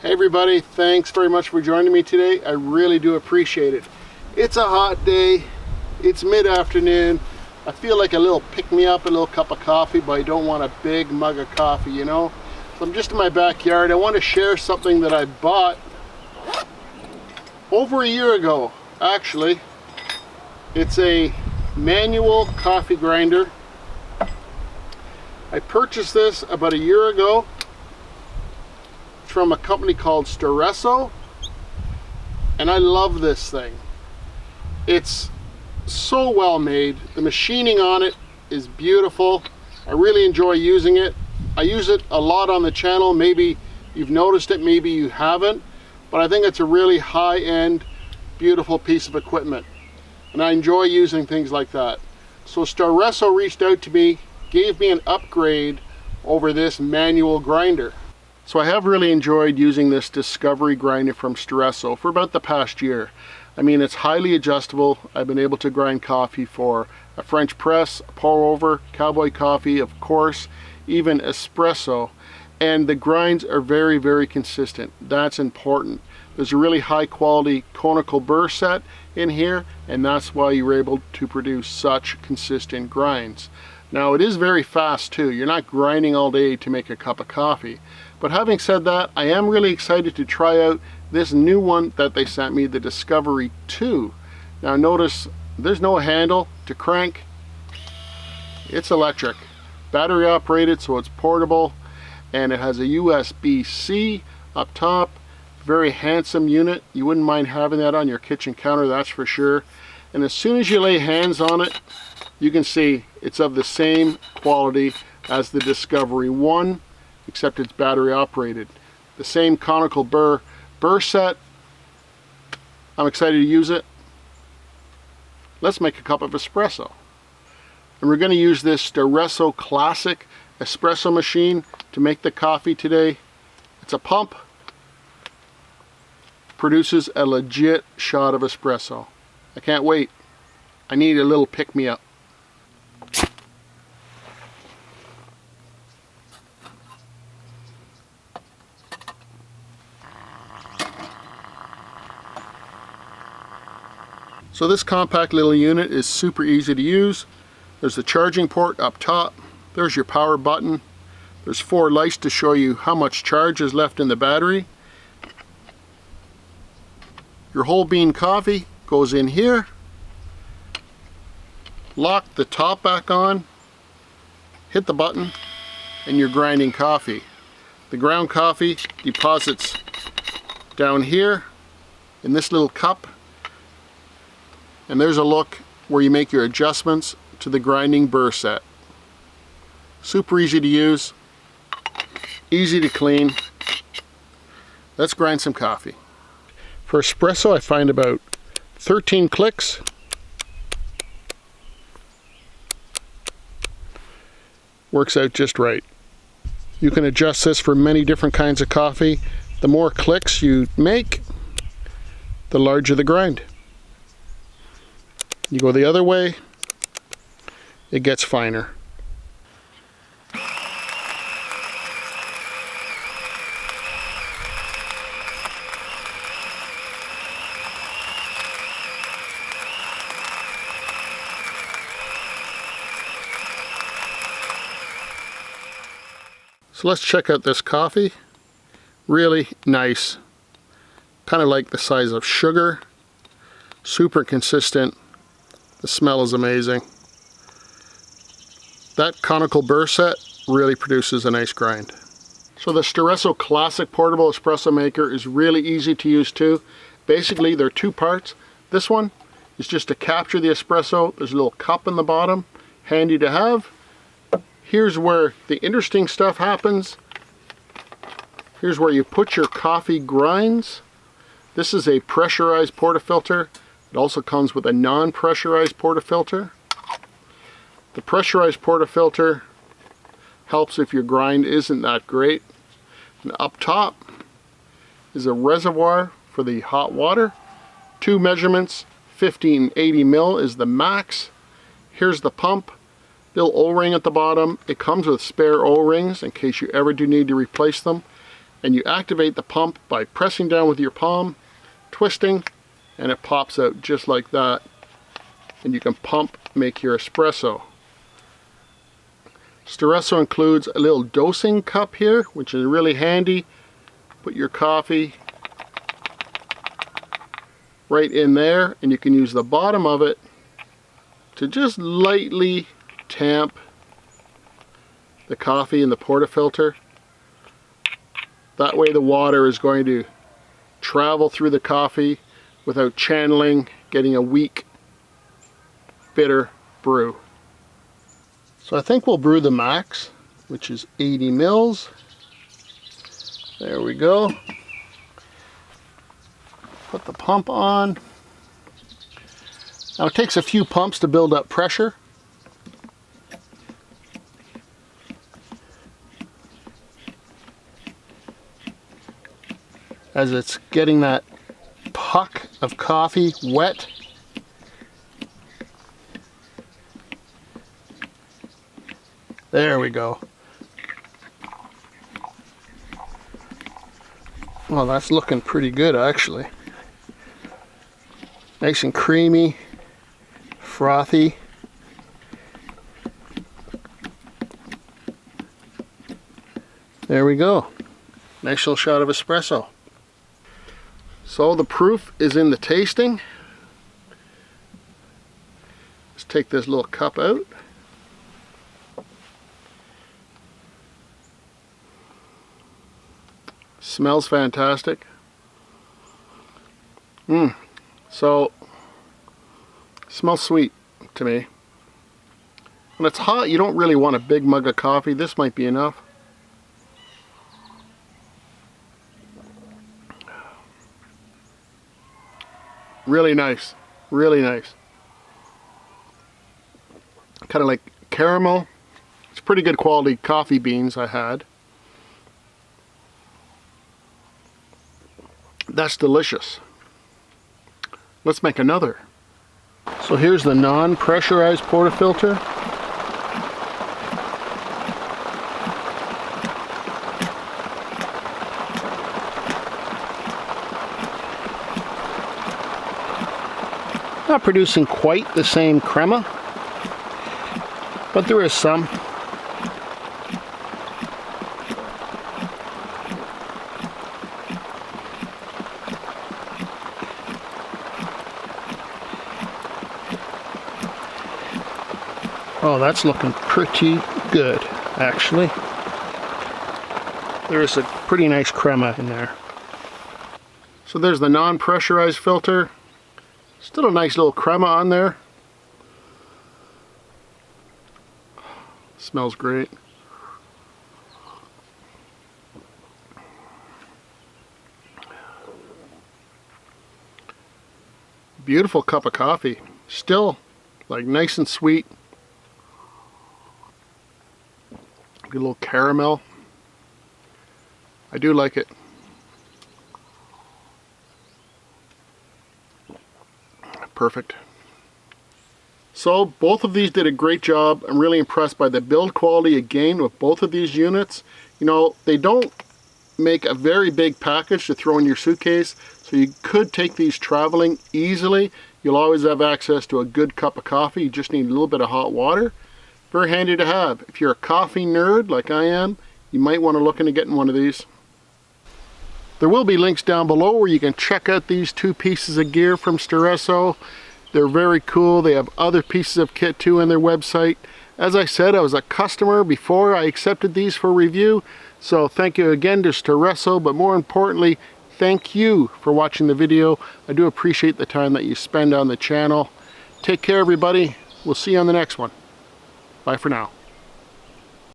Hey everybody, thanks very much for joining me today. I really do appreciate it. It's a hot day, it's mid-afternoon. I feel like a little pick-me-up, a little cup of coffee, but I don't want a big mug of coffee, you know? So I'm just in my backyard. I want to share something that I bought over a year ago, actually. It's a manual coffee grinder. I purchased this about a year ago from a company called Staresso, and I love this thing. It's so well made. The machining on it is beautiful. I really enjoy using it. I use it a lot on the channel. Maybe you've noticed it, maybe you haven't, but I think it's a really high-end, beautiful piece of equipment, and I enjoy using things like that. So Staresso reached out to me, gave me an upgrade over this manual grinder. So I have really enjoyed using this Discovery grinder from Staresso for about the past year. I mean, it's highly adjustable. I've been able to grind coffee for a French press, a pour over, cowboy coffee, of course, even espresso. And the grinds are very, very consistent. That's important. There's a really high quality conical burr set in here, and that's why you're able to produce such consistent grinds. Now it is very fast too. You're not grinding all day to make a cup of coffee. But having said that, I am really excited to try out this new one that they sent me, the Discovery 2. Now notice there's no handle to crank. It's electric. Battery operated, so it's portable, and it has a USB-C up top. Very handsome unit. You wouldn't mind having that on your kitchen counter, that's for sure. And as soon as you lay hands on it, you can see it's of the same quality as the Discovery 1, except it's battery operated. The same conical burr set. I'm excited to use it. Let's make a cup of espresso. And we're going to use this Staresso Classic espresso machine to make the coffee today. It's a pump. Produces a legit shot of espresso. I can't wait. I need a little pick-me-up. So this compact little unit is super easy to use. There's the charging port up top. There's your power button. There's 4 lights to show you how much charge is left in the battery. Your whole bean coffee goes in here. Lock the top back on. Hit the button and you're grinding coffee. The ground coffee deposits down here in this little cup. And there's a look where you make your adjustments to the grinding burr set. Super easy to use, easy to clean. Let's grind some coffee. For espresso, I find about 13 clicks. Works out just right. You can adjust this for many different kinds of coffee. The more clicks you make, the larger the grind. You go the other way, it gets finer. So let's check out this coffee. Really nice. Kind of like the size of sugar. Super consistent. The smell is amazing. That conical burr set really produces a nice grind. So the Staresso Classic Portable Espresso Maker is really easy to use too. Basically, there are 2 parts. This one is just to capture the espresso. There's a little cup in the bottom, handy to have. Here's where the interesting stuff happens. Here's where you put your coffee grinds. This is a pressurized portafilter. It also comes with a non-pressurized portafilter. The pressurized portafilter helps if your grind isn't that great. And up top is a reservoir for the hot water. 2 measurements, 1580 mil is the max. Here's the pump. Little O-ring at the bottom. It comes with spare O-rings in case you ever do need to replace them. and you activate the pump by pressing down with your palm, twisting, and it pops out just like that. And you can pump, make your espresso. Staresso includes a little dosing cup here, which is really handy. Put your coffee right in there, and you can use the bottom of it to just lightly tamp the coffee in the portafilter. That way the water is going to travel through the coffee without channeling, getting a weak, bitter brew. So I think we'll brew the max, which is 80 mils. There we go. Put the pump on. Now it takes a few pumps to build up pressure. As it's getting that puck of coffee wet. There we go. Well, that's looking pretty good actually. Nice and creamy, frothy. There we go. Nice little shot of espresso. So the proof is in the tasting. Let's take this little cup out. Smells fantastic. So, smells sweet to me. When it's hot, you don't really want a big mug of coffee. This might be enough. Really nice. Really nice. Kind of like caramel. It's pretty good quality coffee beans I had. That's delicious. Let's make another. So here's the non-pressurized portafilter. Not producing quite the same crema, but there is some. Oh, that's looking pretty good, actually. There's a pretty nice crema in there. So there's the non-pressurized filter. Still a nice little crema on there. Smells great. Beautiful cup of coffee. Still like nice and sweet. Good little caramel. I do like it. Perfect. So both of these did a great job. I'm really impressed by the build quality again with both of these units. You know, they don't make a very big package to throw in your suitcase, so you could take these traveling easily. You'll always have access to a good cup of coffee. You just need a little bit of hot water. Very handy to have. If you're a coffee nerd like I am, you might want to look into getting one of these. There will be links down below where you can check out these two pieces of gear from Staresso. They're very cool. They have other pieces of kit too on their website. As I said, I was a customer before I accepted these for review. So thank you again to Staresso, but more importantly, thank you for watching the video. I do appreciate the time that you spend on the channel. Take care, everybody. We'll see you on the next one. Bye for now.